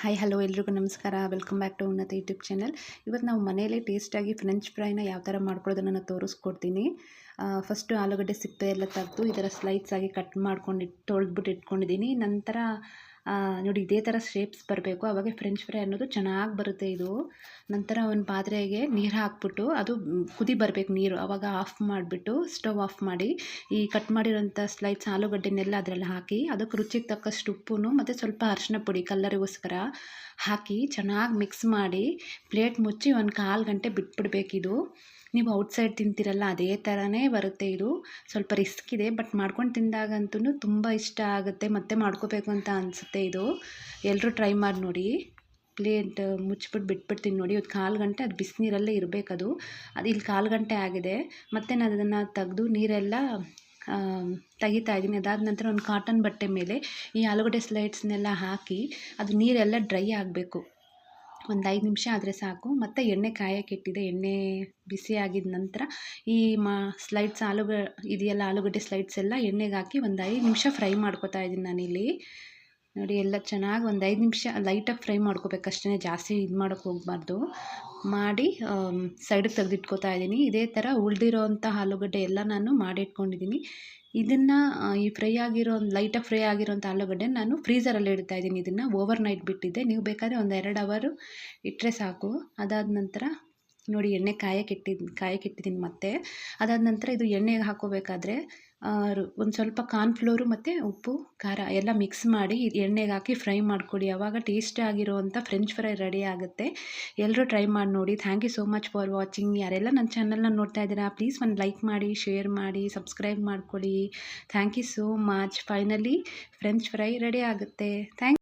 Hi hello ಎಲ್ರಿಗೂ ನಮಸ್ಕಾರ. Welcome back to ಉನ್ನತ ಯೂಟ್ಯೂಬ್ ಚಾನಲ್. ಇವತ್ತು ನಾವು ಮನೆಯಲ್ಲೇ ಟೇಸ್ಟಾಗಿ ಫ್ರೆಂಚ್ ಫ್ರೈನ ಯಾವ ಥರ ಮಾಡ್ಕೊಳ್ಳೋದನ್ನು ನಾನು ತೋರಿಸ್ಕೊಡ್ತೀನಿ. ಫಸ್ಟು ಆಲೂಗಡ್ಡೆ ಸಿಪ್ಪೆ ಎಲ್ಲ ತೆಗೆದು ಈ ಥರ ಸ್ಲೈಡ್ಸ್ ಆಗಿ ಕಟ್ ಮಾಡ್ಕೊಂಡು ತೊಳೆದ್ಬಿಟ್ಟು ಇಟ್ಕೊಂಡಿದ್ದೀನಿ. ನಂತರ ನೋಡಿ ಇದೇ ಥರ ಶೇಪ್ಸ್ ಬರಬೇಕು, ಆವಾಗ ಫ್ರೆಂಚ್ ಫ್ರೈ ಅನ್ನೋದು ಚೆನ್ನಾಗಿ ಬರುತ್ತೆ ಇದು. ನಂತರ ಒಂದು ಪಾತ್ರೆಗೆ ನೀರು ಹಾಕ್ಬಿಟ್ಟು ಅದು ಕುದಿ ಬರಬೇಕು ನೀರು, ಆವಾಗ ಆಫ್ ಮಾಡಿಬಿಟ್ಟು ಸ್ಟವ್ ಆಫ್ ಮಾಡಿ ಈ ಕಟ್ ಮಾಡಿರೋಂಥ ಸ್ಲೈಡ್ಸ್ ಆಲೂಗಡ್ಡೆನೆಲ್ಲ ಅದರಲ್ಲಿ ಹಾಕಿ ಅದಕ್ಕೆ ರುಚಿಗೆ ತಕ್ಕಷ್ಟು ಉಪ್ಪು ಮತ್ತು ಸ್ವಲ್ಪ ಅರಿಶಿನ ಪುಡಿ ಕಲ್ಲರಿಗೋಸ್ಕರ ಹಾಕಿ ಚೆನ್ನಾಗಿ ಮಿಕ್ಸ್ ಮಾಡಿ ಪ್ಲೇಟ್ ಮುಚ್ಚಿ ಒಂದು 1/4 ಗಂಟೆ ಬಿಟ್ಬಿಡ್ಬೇಕಿದು. ನೀವು ಔಟ್ಸೈಡ್ ತಿಂತೀರಲ್ಲ ಅದೇ ಥರನೇ ಬರುತ್ತೆ ಇದು. ಸ್ವಲ್ಪ ರಿಸ್ಕ್ ಇದೆ, ಬಟ್ ಮಾಡ್ಕೊಂಡು ತಿಂದಾಗಂತೂ ತುಂಬ ಇಷ್ಟ ಆಗುತ್ತೆ, ಮತ್ತೆ ಮಾಡ್ಕೋಬೇಕು ಅಂತ ಅನಿಸುತ್ತೆ ಇದು. ಎಲ್ಲರೂ ಟ್ರೈ ಮಾಡಿ ನೋಡಿ. ಪ್ಲೇಟ್ ಮುಚ್ಚಿಬಿಟ್ಟು ಬಿಟ್ಬಿಡ್ತೀನಿ ನೋಡಿ. ಒಂದು 1/4 ಗಂಟೆ ಅದು ಬಿಸಿನೀರಲ್ಲೇ ಇರಬೇಕದು. ಅದು ಇಲ್ಲಿ 1/4 ಗಂಟೆ ಆಗಿದೆ. ಮತ್ತೆ ನಾನು ಅದನ್ನು ತೆಗೆದು ನೀರೆಲ್ಲ ತೆಗಿತಾ ಇದ್ದೀನಿ. ಅದಾದ ನಂತರ ಒಂದು ಕಾಟನ್ ಬಟ್ಟೆ ಮೇಲೆ ಈ ಆಲೂಗಡ್ಡೆ ಸ್ಲೈಡ್ಸ್ನೆಲ್ಲ ಹಾಕಿ ಅದು ನೀರೆಲ್ಲ ಡ್ರೈ ಆಗಬೇಕು. ಒಂದು 5 ನಿಮಿಷ ಆದರೆ ಸಾಕು. ಮತ್ತು ಎಣ್ಣೆ ಕಾಯಕ್ಕಿಟ್ಟಿದೆ. ಎಣ್ಣೆ ಬಿಸಿ ಆಗಿದ ನಂತರ ಈ ಸ್ಲೈಡ್ಸ್ ಇದೆಯಲ್ಲ ಆಲೂಗಡ್ಡೆ ಸ್ಲೈಡ್ಸ್ ಎಲ್ಲ ಎಣ್ಣೆಗೆ ಹಾಕಿ ಒಂದು 5 ನಿಮಿಷ ಫ್ರೈ ಮಾಡ್ಕೊತಾ ಇದ್ದೀನಿ ನಾನಿಲ್ಲಿ. ನೋಡಿ ಎಲ್ಲ ಚೆನ್ನಾಗಿ ಒಂದು 5 ನಿಮಿಷ ಲೈಟಾಗಿ ಫ್ರೈ ಮಾಡ್ಕೋಬೇಕಷ್ಟೇ, ಜಾಸ್ತಿ ಇದು ಮಾಡೋಕ್ಕೆ ಹೋಗಬಾರ್ದು. ಮಾಡಿ ಸೈಡಿಗೆ ತೆಗೆದಿಟ್ಕೋತಾ ಇದ್ದೀನಿ. ಇದೇ ಥರ ಉಳಿದಿರೋವಂಥ ಆಲೂಗಡ್ಡೆ ಎಲ್ಲ ನಾನು ಮಾಡಿಟ್ಕೊಂಡಿದ್ದೀನಿ. ಇದನ್ನು ಈ ಲೈಟಾಗಿ ಫ್ರೈ ಆಗಿರೋಂಥ ಆಲೂಗಡ್ಡೆ ನಾನು ಫ್ರೀಝರಲ್ಲಿ ಇಡ್ತಾ ಇದ್ದೀನಿ. ಇದನ್ನು ಓವರ್ ನೈಟ್ ಬಿಟ್ಟಿದ್ದೆ. ನೀವು ಬೇಕಾದರೆ ಒಂದು 2 ಅವರ್ ಇಟ್ಟರೆ ಸಾಕು. ಅದಾದ ನಂತರ ನೋಡಿ ಎಣ್ಣೆ ಕಾಯಕ್ಕಿಟ್ಟಿದ್ದೀನಿ ಮತ್ತೆ. ಅದಾದ ನಂತರ ಇದು ಎಣ್ಣೆಗೆ ಹಾಕೋಬೇಕಾದ್ರೆ ಒಂದು ಸ್ವಲ್ಪ ಕಾರ್ನ್ಫ್ಲೋರು ಮತ್ತು ಉಪ್ಪು ಖಾರ ಎಲ್ಲ ಮಿಕ್ಸ್ ಮಾಡಿ ಎಣ್ಣೆಗೆ ಹಾಕಿ ಫ್ರೈ ಮಾಡಿಕೊಡಿ. ಆವಾಗ ಟೇಸ್ಟ್ ಆಗಿರೋವಂಥ ಫ್ರೆಂಚ್ ಫ್ರೈ ರೆಡಿ ಆಗುತ್ತೆ. ಎಲ್ಲರೂ ಟ್ರೈ ಮಾಡಿ ನೋಡಿ. Thank you so much for watching. ಯಾರೆಲ್ಲ ನನ್ನ ಚಾನಲ್ನ ನೋಡ್ತಾ ಇದ್ದೀರಾ ಪ್ಲೀಸ್ ಒಂದು ಲೈಕ್ ಮಾಡಿ, ಶೇರ್ ಮಾಡಿ, ಸಬ್ಸ್ಕ್ರೈಬ್ ಮಾಡ್ಕೊಳ್ಳಿ. Thank you so much. Finally French fry ready ಆಗುತ್ತೆ. ಥ್ಯಾಂಕ್